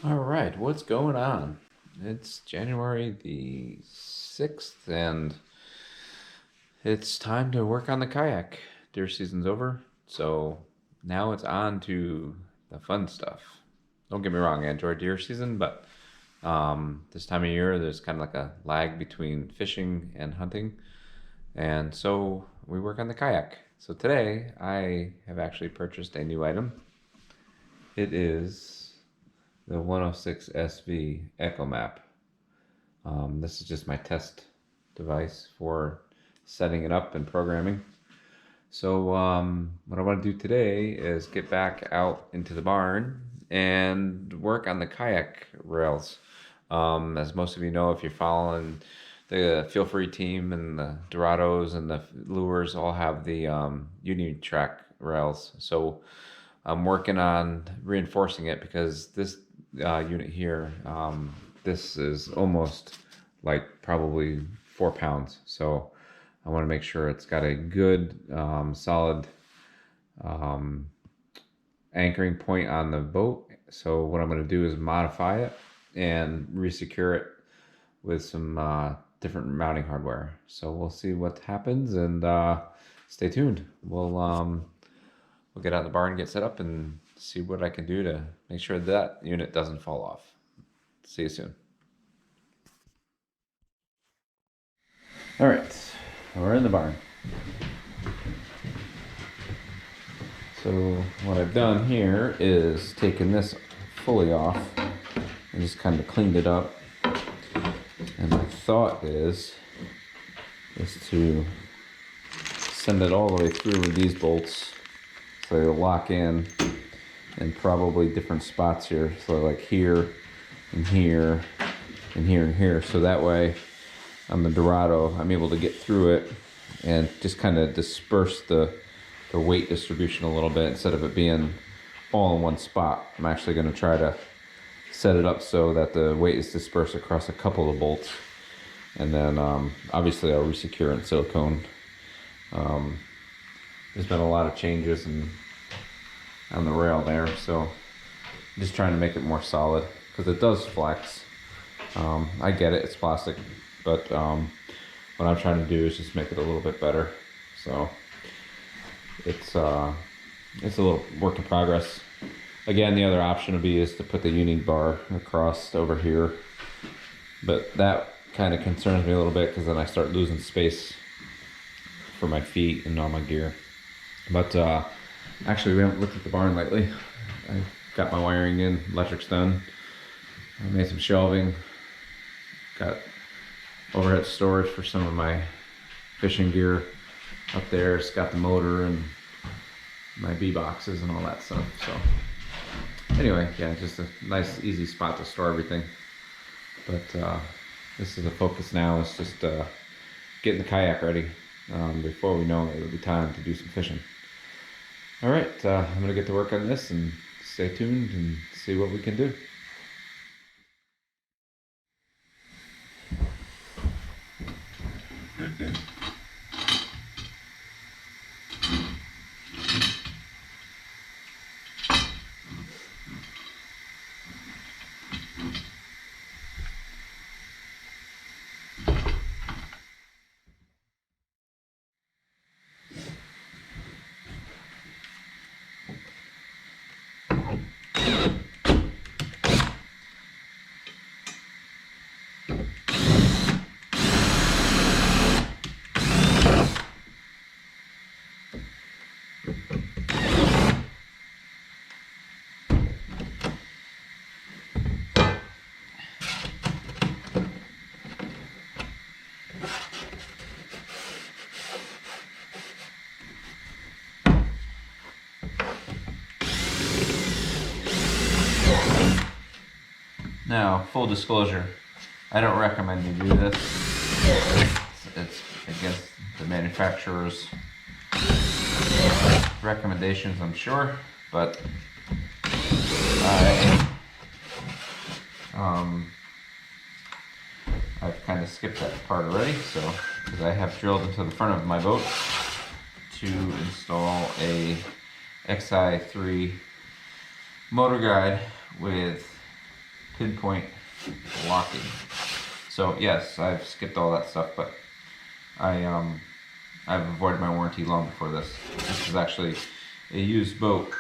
All right, what's going on? It's January the 6th, and it's time to work on the kayak. Deer season's over, so now it's on to the fun stuff. Don't get me wrong, I enjoy deer season, but this time of year there's kind of like a lag between fishing and hunting, and so we work on the kayak. So today I have actually purchased a new item. It is the 106 SV Echo Map. This is just my test device for setting it up and programming. So what I want to do today is get back out into the barn and work on the kayak rails. As most of you know, if you're following the FeelFree team, and the Dorados and the lures all have the Union Track rails. So I'm working on reinforcing it because this unit here, this is almost like probably 4 pounds. So I want to make sure it's got a good, solid anchoring point on the boat. So what I'm going to do is modify it and resecure it with some different mounting hardware. So we'll see what happens, and stay tuned. We'll get out of the barn, get set up, and see what I can do to make sure that unit doesn't fall off. See you soon. All right, we're in the barn. So what I've done here is taken this fully off and just kind of cleaned it up. And my thought is to send it all the way through with these bolts so they'll lock in probably different spots here. So like here and here and here and here. So that way on the Dorado, I'm able to get through it and just kind of disperse the weight distribution a little bit instead of it being all in one spot. I'm actually going to try to set it up so that the weight is dispersed across a couple of bolts, and then obviously I'll resecure it in silicone. There's been a lot of changes on the rail there, so I'm just trying to make it more solid because it does flex. I get it, it's plastic, but what I'm trying to do is just make it a little bit better. So it's a little work in progress. Again, the other option would be is to put the union bar across over here, but that kind of concerns me a little bit because then I start losing space for my feet and all my gear. But actually, we haven't looked at the barn lately. I got my wiring in, electric's done. I made some shelving, got overhead storage for some of my fishing gear up there. It's got the motor and my bee boxes and all that stuff. So anyway, yeah, just a nice easy spot to store everything. But this is the focus now, is just getting the kayak ready. Before we know it, it'll be time to do some fishing. All right, I'm gonna get to work on this, and stay tuned and see what we can do. Now, full disclosure, I don't recommend you do this. It's against the manufacturer's recommendations, I'm sure, but I've kind of skipped that part already, so because I have drilled into the front of my boat to install a XI3 motor guide with pinpoint locking. So yes, I've skipped all that stuff, but I've avoided my warranty long before this. This is actually a used boat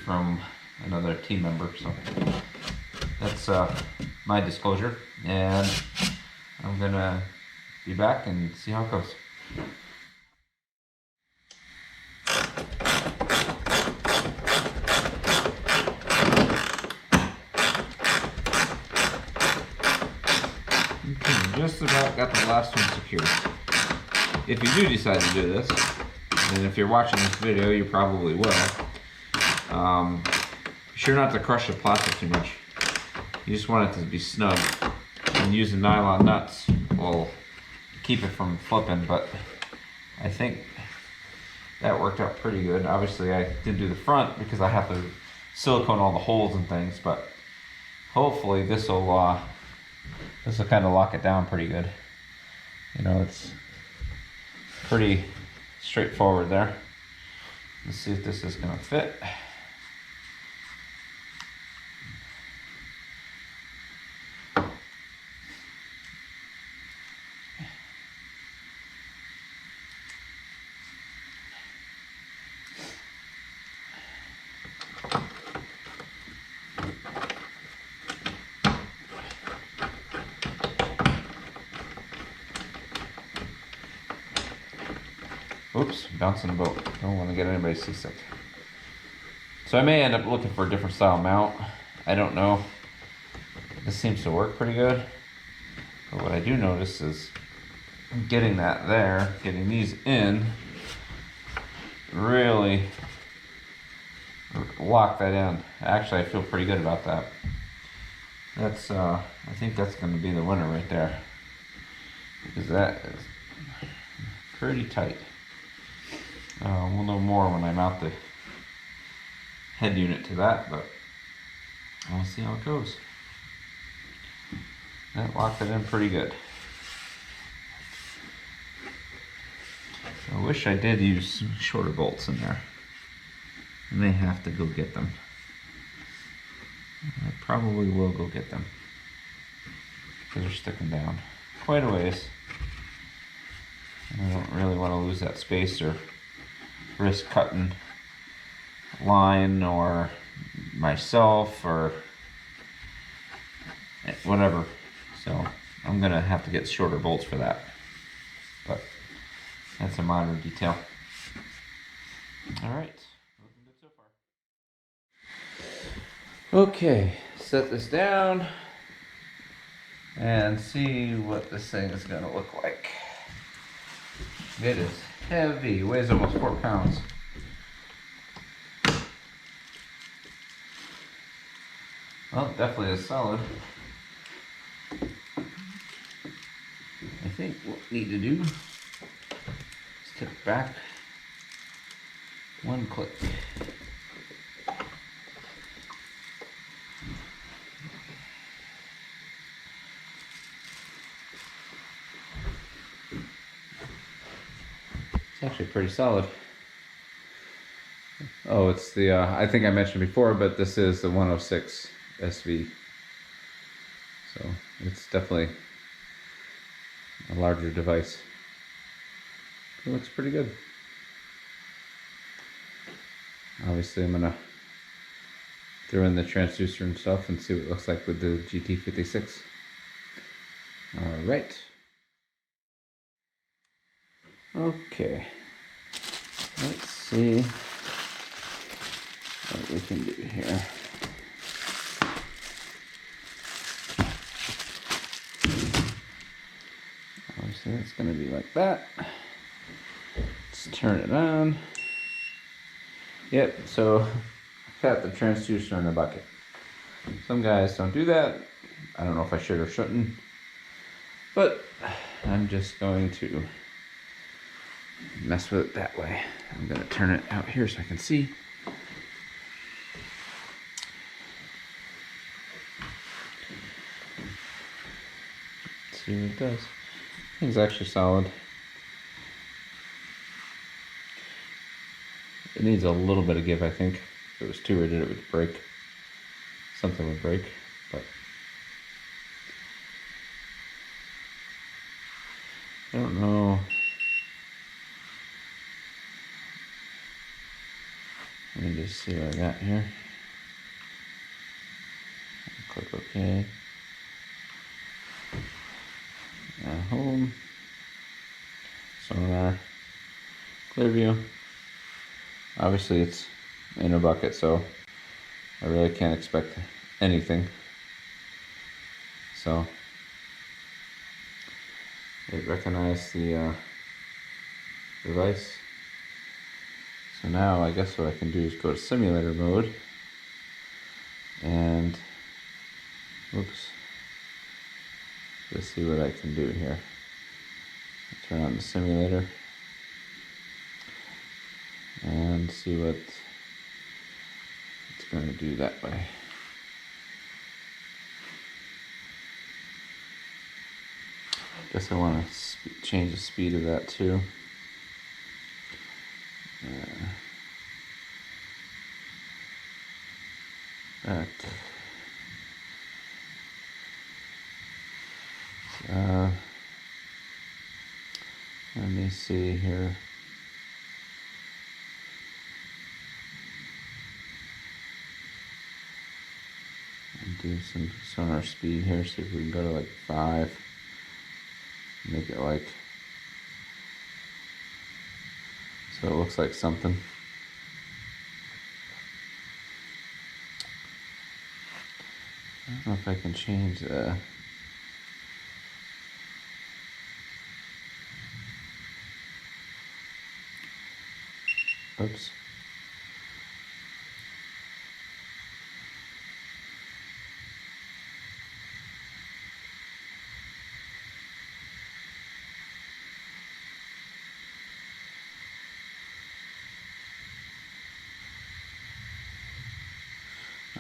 from another team member, so that's my disclosure, and I'm gonna be back and see how it goes. Okay, just about got the last one secured. If you do decide to do this, and if you're watching this video, you probably will, be sure not to crush the plastic too much. You just want it to be snug. And using nylon nuts will keep it from flipping, but I think that worked out pretty good. Obviously I didn't do the front because I have to silicone all the holes and things, but hopefully this will kind of lock it down pretty good. You know, it's pretty straightforward there. Let's see if this is gonna fit. Oops, bouncing the boat. Don't want to get anybody seasick. So I may end up looking for a different style mount. I don't know. This seems to work pretty good. But what I do notice is getting that there, getting these in, really lock that in. Actually, I feel pretty good about that. That's, I think that's going to be the winner right there. Because that is pretty tight. We'll know more when I mount the head unit to that, but I'll see how it goes. That locked it in pretty good. I wish I did use some shorter bolts in there. I may have to go get them. I probably will go get them because they're sticking down quite a ways. And I don't really want to lose that space or risk cutting line or myself or whatever. So I'm gonna have to get shorter bolts for that, but that's a minor detail. All right, looking good so far. Okay, set this down and see what this thing is gonna look like. It is heavy, weighs almost 4 pounds. Well, definitely is solid. I think what we need to do is tip it back one click. It's actually pretty solid. Oh, it's the, I think I mentioned before, but this is the 106 SV. So it's definitely a larger device. It looks pretty good. Obviously I'm gonna throw in the transducer and stuff and see what it looks like with the GT56. All right. Okay. Let's see what we can do here. Obviously it's gonna be like that. Let's turn it on. Yep, so I've got the transducer in the bucket. Some guys don't do that. I don't know if I should or shouldn't, but I'm just going to mess with it that way. I'm gonna turn it out here so I can see. Let's see what it does. Thing's actually solid. It needs a little bit of give, I think. If it was too rigid, it would break. Something would break, but I don't know. Let me just see what I got here. Click OK. Home. Sonar. Clear view. Obviously it's in a bucket, so I really can't expect anything. So it recognized the device. So now I guess what I can do is go to simulator mode and oops. Let's see what I can do here. Turn on the simulator and see what it's going to do that way. Guess I want to change the speed of that too. Back. Let me see here. Do some sonar speed here, see if we can go to like 5. Make it like, so it looks like something. I don't know if I can change the oops.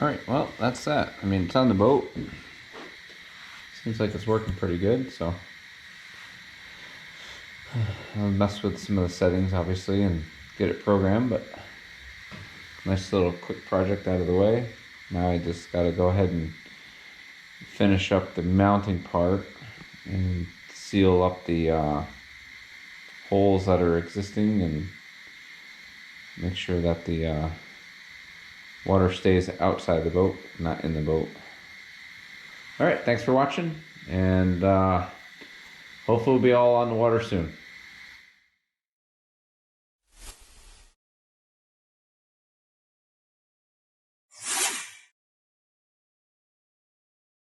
Alright, well, that's that. I mean, it's on the boat. Seems like it's working pretty good, so I'll mess with some of the settings, obviously, and get it programmed, but nice little quick project out of the way. Now I just got to go ahead and finish up the mounting part and seal up the holes that are existing and make sure that the water stays outside the boat, not in the boat. Alright, thanks for watching, and hopefully we'll be all on the water soon.